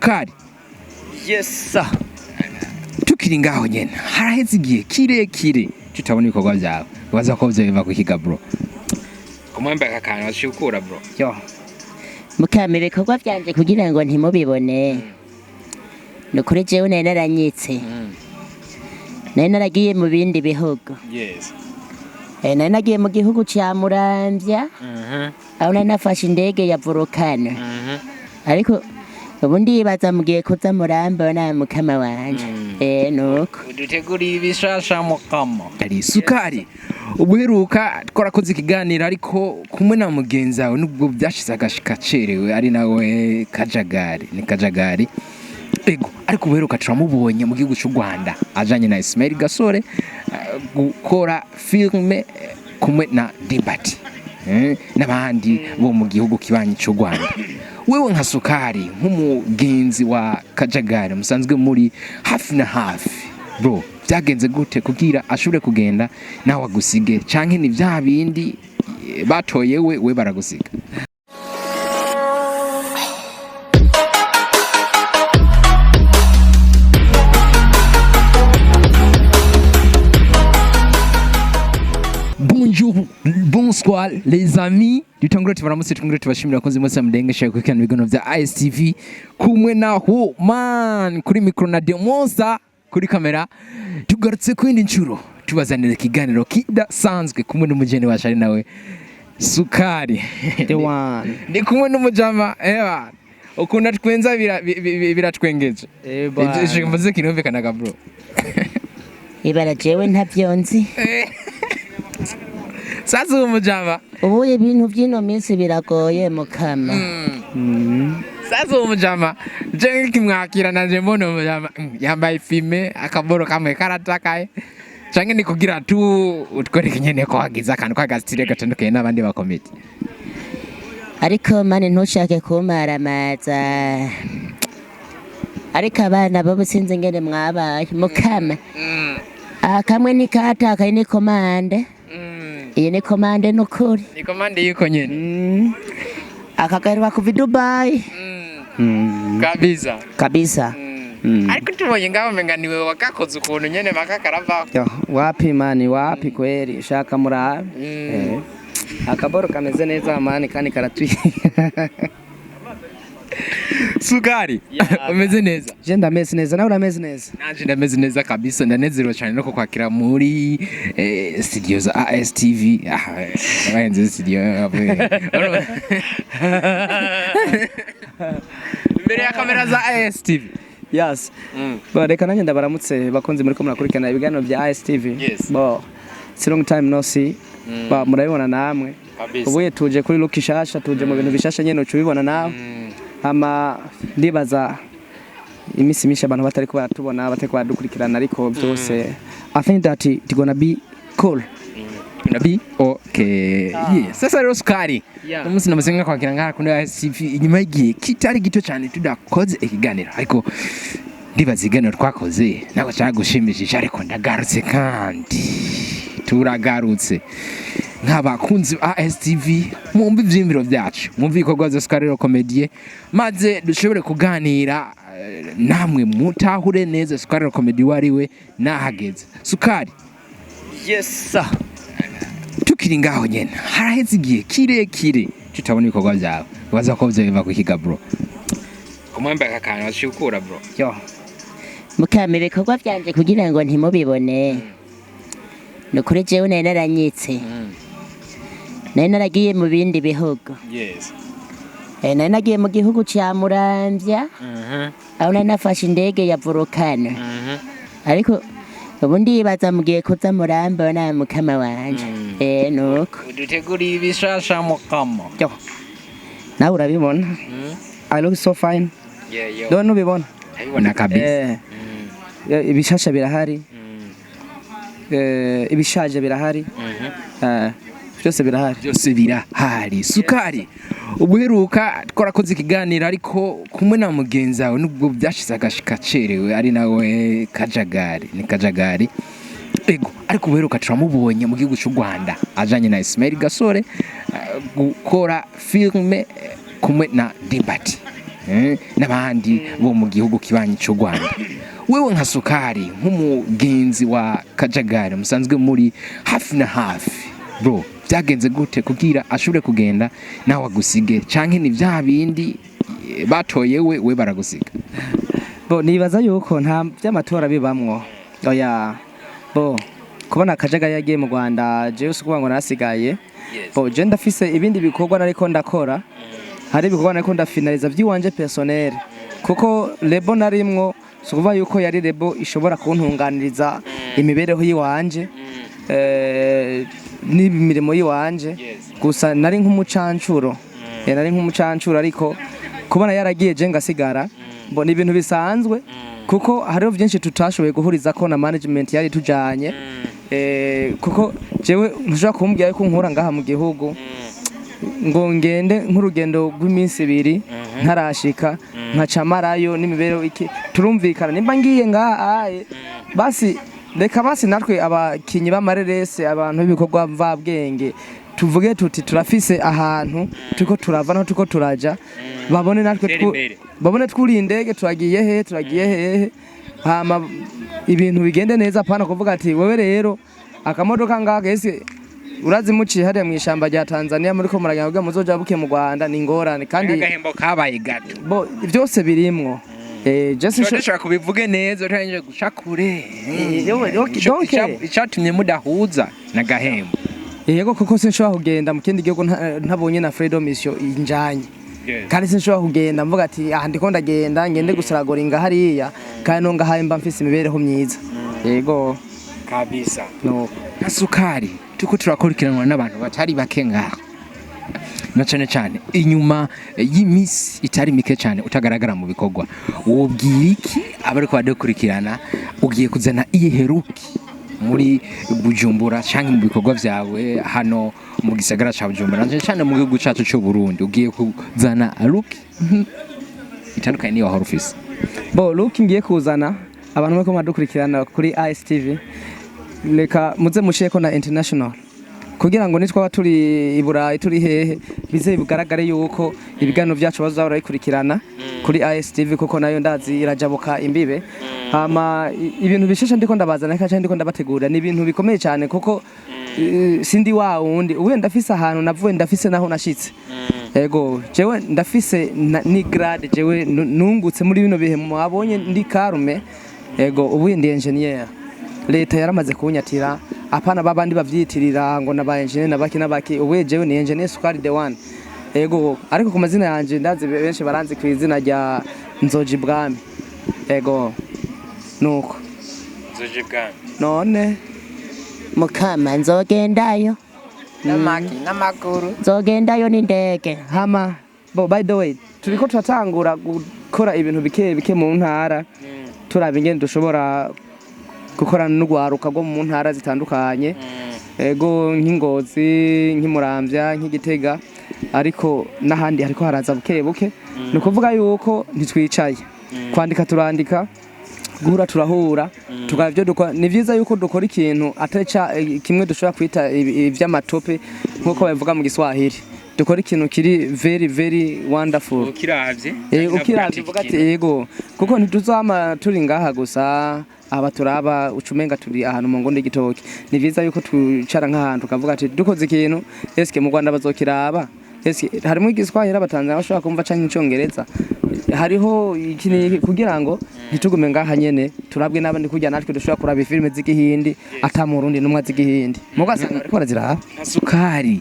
SuKAri. Yes. Tukiri ngaho nyene haraheze igihe kirekire tutabona ibikorwa byawe baza ko biva kuhiga bro. Kumwemba kakana washukura bro. Yo. Mukame ibikorwa byanje kugira ngo ntimubibone. Nukuri jewe nari naranyitse. Nari naragiye mu bindi bihugu. Yes. Nari nagiye mu gihugu cya Muramvya. Aho nari nafashe indege ya Volcano. Ariko ubundi yibaza mugiye kuza Murambo na mukama wanje. Nuko. Uduteguriye ibishasha mukama. Ari SuKAri. Ubuheruka twarakoze ikiganiro ariko kumwe na mugenzi wawe nubwo byashize agashika cerewe ari nawe Kajagari ni Kajagari. Ego ariko ubuheruka turamubonye mu gihugu cy'u Rwanda ajanye na Ismail Gasore gukora filme kumwe na Dimbati n'abandi bo mu gihugu kibanyi cy'u Rwanda. Wewe nka SuKAri nk'umugenzi wa Kajagari musanzwe muri hafi na hafi bro, byagenze gute kugira ashobore kugenda nawe agusige canke ni bya bindi batoye we baragusiga? Bonjour, bonsoir les amis. Dutangura tubaramutse tungura tubashimira kunzi mwese mudengesha kwikana ibigono vya AsTv kumwe na man kuri micro na Demonsa kuri kamera. Tugarutse kwindi ncuro tubazanira ikiganiro kidasanzwe kumwe n'umugeni wa Shari nawe SuKAri. The one. Ndi kumwe n'umujama ukunda twenza biratwengeje. Ije mvuze kinomvekanaga bro. Ibara jewe ntavyonzi. Sasa umujama Ubuye ibintu by'ino minsi biragoye mukama. Sasa umujama je kimwakira nanje mbona umujama yambaye filme akaboro kamwe karatakaye canke ni kugira tu utwereke nyene ko hagiza kandi ko agastire gatandukanye n'abandi bakomite. Ariko mane ntushake kumaramaza. Ariko abana bo businze ngene mwabaye mukama. Kamwe ni katakaye ni komande. Iyi ni komande nukuri. Ni komande yuko nyene. Akagarwa ku Dubai. Kabisa. Ariko tubonye ngaho menga niwe wakakoze ukuntu nyene makakarava. Wapi mani wapi kweli shaka murabe. Akaboro kameze neza mani kandi karatwi. SuKAri umeze neza? Je ndameze neza nawe urameze neza? Nanje ndameze neza kabisa ndanezerewe cyane no kwakira muri studio za AsTv. Abayenze studio mbere ya kamera za AsTv. Yes. Reka nanjye ndabaramutse bakunze muri ko murakurikirana ibiganiro bya AsTv. Bo it's long time no see. Ba murabibona namwe. Ubuye tuje kuri look ishasha tuje mu bintu bishasha nyene ucubibona nawe. Ndibaza imisi misha abantu batari ko baratubona batari ko badukurikirana ariko byose I think that it's gonna be cool. Gonna be okay. Sasa rero SuKAri umunsi namasenga kwakira ngaha kuri AsTv inyuma y'igihe kitari gito cyane tudakoze ikiganiro ariko ndibaza ikiganiro twakoze nako cyagushimishije ariko ndagarutse kandi turagarutse nk'abakunzi ba AsTv mumbi vyimviro byacu mumvi ibikorwa bya SuKAri lecomédien maze dushobore kuganira namwe mutahure neza SuKAri lecomédien wariwe nahageze. SuKAri. Yes. Tukiri ngaho nyene haraheze igihe kirekire tutabona ibikorwa byawe baza ko biva kuhiga bro. Kumwemba kakana washukura bro. Yo. Mukame ibikorwa byanje kugira ngo ntimubibone. Nukuri jewe nari naranyitse. Nari naragiye mu bindi bihugu. Yes. Nari nagiye mu gihugu cya Muramvya. Aho nari nafashe indege ya Volcano. Ariko ubundi yibaza mugiye kuza Murambo na mukama wanje. Nuko. Uduteguriye ibishasha mukama. Yo. Nawe urabibona? I look so fine. Don't ubibona? Ayibona kabisa. Ibishasha birahari. Ibishaje birahari. Byose birahari. SuKAri ubuheruka twarakoze ikiganiro ariko kumwe na mugenzi wawe nubwo byashize agashika cerewe ari nawe Kajagari ni Kajagari. Ego ariko ubuheruka turamubonye mu gihugu cy'u Rwanda ajanye na Ismail Gasore gukora filme kumwe na Dimbati. n'abandi bo mu gihugu kibanyi cy'u Rwanda. Wewe nka SuKAri nk'umugenzi wa Kajagari musanzwe muri hafi na hafi bro, byagenze gute kugira ashobore kugenda nawe agusige canke ni bya bindi batoye we baragusiga? Bo nibaza yuko nta by'amatora bibamwo. Oya bo kubona Kajagari yagiye mu Rwanda jewe sukuvuga ngo nasigaye. Bo je ndafise ibindi bikorwa nariko ndakora, hari ibikorwa nariko ndafinaliza by'iwanje personnel kuko lebo narimwo sukuvuga yuko yari lebo ishobora kuntunganiriza imibereho yiwanje n'imirimo yiwanje, gusa nari nk'umucancuro ariko kubona yaragiye je ngasigara mbona ibintu bisanzwe kuko hariho byinshi tutashoboye guhuriza ko na management yari tujanye kuko jewe ntushobora kumbwira yuko nkura ngaha mu gihugu ngo ngende nk'urugendo rw'iminsi 2 ntarashika nkacamarayo n'imibereho iki turumvikana nimba ngiye ngaha basi reka basi natwe abakinyi b'amarerese abantu b'ibikorwa mvabwenge tuvuge tuti turafise ahantu turiko turava no turiko turaja babone natwe babone twuri indege turagiye hehe hama ibintu bigende neza pana kuvuga ati wewe rero akamodoka ngaka ese urazimuciye hariya mu ishamba rya Tanzania muri ko muraganga muzoja buke mu Rwanda ni ngorane kandi agahembo kabaye gato bo byose birimwo just nshaka kubivuge neza utangiye gushakure icatumye mudahuza na gahembo. Yego kuko sinshobora kugenda mu kindi gihugu ntabonye na freedom mission injanye kandi sinshobora kugenda mvuga ati ndiko ndagenda ngende gusaragora inga hariya kandi no ngahaye mba mfise imibereho myiza. Yego kabisa. No na SuKAri tuko turakurikiranwa n'abantu batari bake ngaha na cyane inyuma y'imisi itari mike cyane utagaragara mu bikorwa, wobwira iki abari ko badukurikirana ugiye kuzana iheruki muri Bujumbura cyangwa mu bikorwa vyawe hano mu gisagara ca Bujumbura cyane mu gihugu cyacu cyo Burundi ugiye kuzana look itandukanye ni wahora ufise? Bo look ngiye kuzana abantu bako badukurikirana kuri AsTv leka muze musheko na international kugira ngo nitwa turi iburayi turi hehe bize bigaragare yuko ibigano byacu bazahora bikurikirana kuri AsTv kuko nayo ndazi irajabuka imbibe. Hama ibintu bishesha ndiko ndabazana kandi ndiko ndabategura ni ibintu bikomeye cyane kuko sindi wa wundi uwe ndafise ahantu navuye ndafise naho nashitse. Yego jewe ndafise ni grade jewe nungutse muri bino bihe mwabonye ndi karume. Yego ubu ndi engineer leta yaramaze kunyatira apana babandi bavyitirira ngo naba engineer nabaki uwe jewe ni engineer SuKAri the one. Yego ariko ku mazina yanje ndazi benshi baranzi ku izina rya Nzoji Bwami. Yego nuko Nzoji Bwami none mukama nzogendayo n'amaguru nzogendayo n'indege. Hama bo by the way turiko turatangura gukora ibintu bike mu ntara turaba ingene dushobora gukorana n'ugwaruka rwo mu ntara zitandukanye. Ego nk'Ingozi nk'Imuramvya nk'Igitega ariko n'ahandi hariko haraza buke no kuvuga yuko ntitwicaye kwandika turandika guhura turahura tukavyo dukora. Ni vyiza yuko dukora ikintu ataca kimwe dushobora kwita ivy'amatope nkuko bavuga mu Giswahili, dukora ikintu kiri very wonderful ukiravye uvuga ati yego kuko ntituzama turi ngaha gusa aba turaba ucumenga turi ahantu mu ngonde gitoke. Ni vyiza yuko tucara nk'ahantu tukavuga ati dukoze ikintu eske mu Rwanda bazokiraba eske harimo Igiswahili abatanzania bashobora kumva canke Icongereza hariho ikini kugira ngo ntitugume ngaha nyene turabwe n'abandi kujya natwe dushobora kuraba filime z'igihindi ata mu Burundi numwe z'igihindi mugasanga ariko baraziraba. SuKAri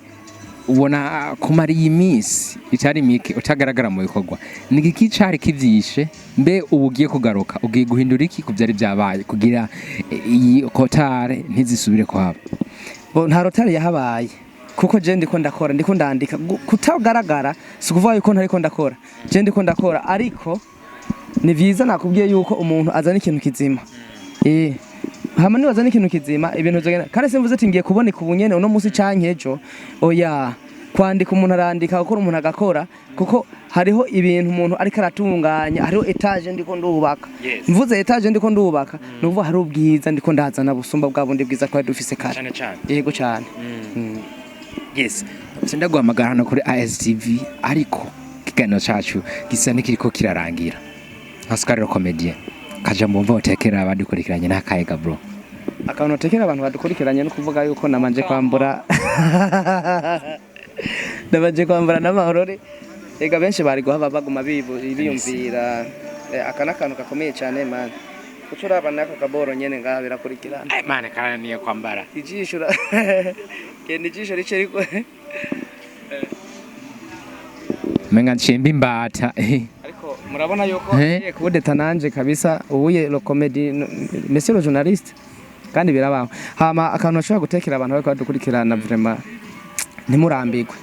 ubona kumara iyi minsi itari mike utagaragara mu bikorwa ni iki cari kivyishe mbe ubugiye kugaruka ugiye guhindura iki kuvyari byabaye kugira iyi kotare ntizisubire kwabo? Bo nta rotare yahabaye kuko je ndiko ndakora ndiko ndandika kutagaragara sikuvuga yuko ntariko ndakora je ndiko ndakora ariko ni vyiza nakubwiye yuko umuntu azana ikintu kizima hama niba azana ikintu kizima ibintu zogenda kandi simvuze ati ngiye kuboneka ubunyene uno musi canke ejo. Oya kwandika umuntu arandika gukora umuntu agakora kuko hariho ibintu umuntu ariko aratunganya hariho etage ndiko ndubaka mvuze etage ndiko ndubaka nuvuga hari ubwiza ndiko ndazana busumba bwa bundi bwiza kwa dufise kare yego cyane. Yes sindaguhamagara hano kuri AsTv ariko ikiganiro cacu gisa n'ikiriko kirarangira nka SuKAri lecomédien kaja mu mva utekera abadukurikiranye n'akayega bro. Akantu utekera abantu badukurikiranye no kuvuga yuko namanje kwambura n'amahorore ega benshi bari guhava baguma biyumvira akana kantu gakomeye cyane man ucuraba nako kaboro nyene ngaha birakurikirana Man karaniye kwambara ijisho kende ijisho rice riko menga nchimba imbata ariko murabona yuko agiye kubudeta nanje kabisa ubuye lecomédien monsieur le journaliste kandi birabaho hama akantu ashobora gutekera abantu bariko badukurikirana vraiment ntimurambirwe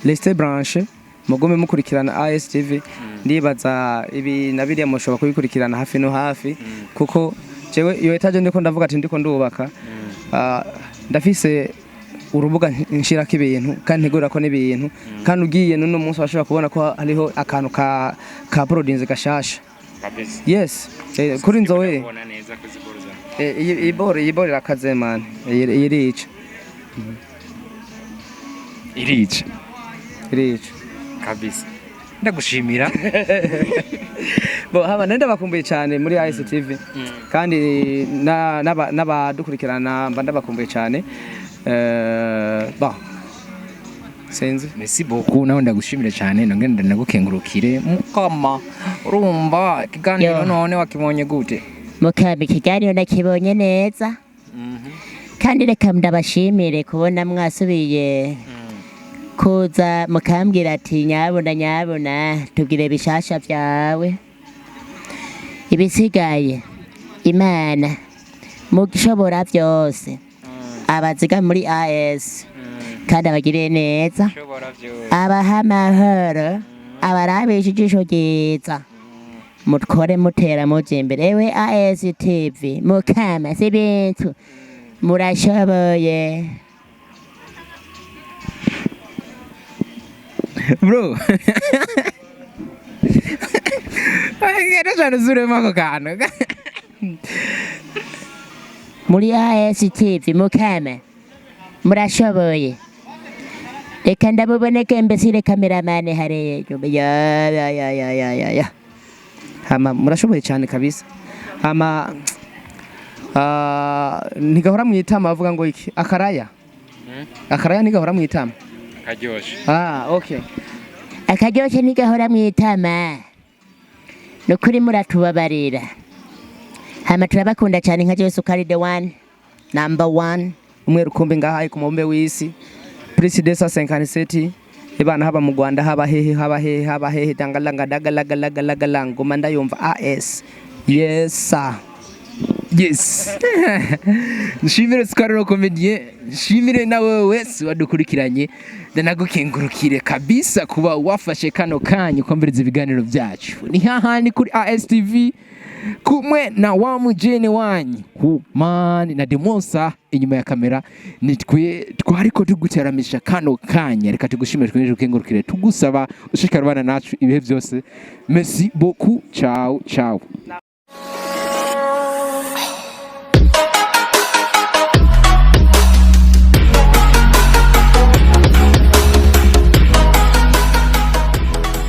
restez branché mugume mukurikirana AsTv ndibaza ibi nabiriya mushobora kubikurikirana hafi no hafi kuko jewe iyo etaje ndiko ndavuga ati ndiko ndubaka ndafise urubuga nshirako ibintu kandi ntegura ko n'ibintu kandi ugiye n'uno munsi washobora kubona ko hariho akantu ka produce gashasha kabisa. Yes kuri nzowe iyi bore rakaze man irica kabisa. Ndagushimira bo haba nenda bakumbuye cyane muri AsTv kandi n'abadukurikirana mba ndabakumbuye cyane ba senze merci beaucoup nawe ndagushimire cyane nongenda nagukengurukire mukama urumva kiganiro none wakibonye gute mukama ikiganiro nakibonye neza kandi reka ndabashimire kubona mwasubiye kuza mukambwira ati nyabona tubwire bishasha byawe ibisigaye Imana mugishobora byose abaziga muri AS kandi abagire neza abaha amahoro abarabisha ijisho ryiza mutore mutera muje imbere ewe AsTv mukama si bintu murashoboye bro. Ngene cyane zurema ko kantu muri AsTv mukama murashoboye reka ndabuboneke mbesire kameramane hariya ya hama murashoboye cyane kabisa hama ntigahora mwitama bavuga ngo iki akaraya ntigahora mwitama karyoshe okay akaryoshe ntigahora mwitama nukuri muratubabarira hama turabakunda cyane nka SuKAri the one number 1 umwe rukumbi ngahaye ku mubumbe w'isi presidesa 57 ibana haba mu Rwanda haba hehe dangalanga dagalagalagalagala ngoma ndayumva AS yes sir yes. Nshimire SuKAri lecomédien nshimire nawe wese wadukurikiranye ndanagukengurukire kabisa kuba wafashe kano kanyu kumviriza ibiganiro byacu ni hahani kuri AsTv kumwe na wa mujene wanyu man na Demosa inyuma ya kamera nitwe twariko tuguteramisha kano kanya reka tugushimire twinje ukengurukire tugusaba ushikara bana nacu ibihe byose merci beaucoup ciao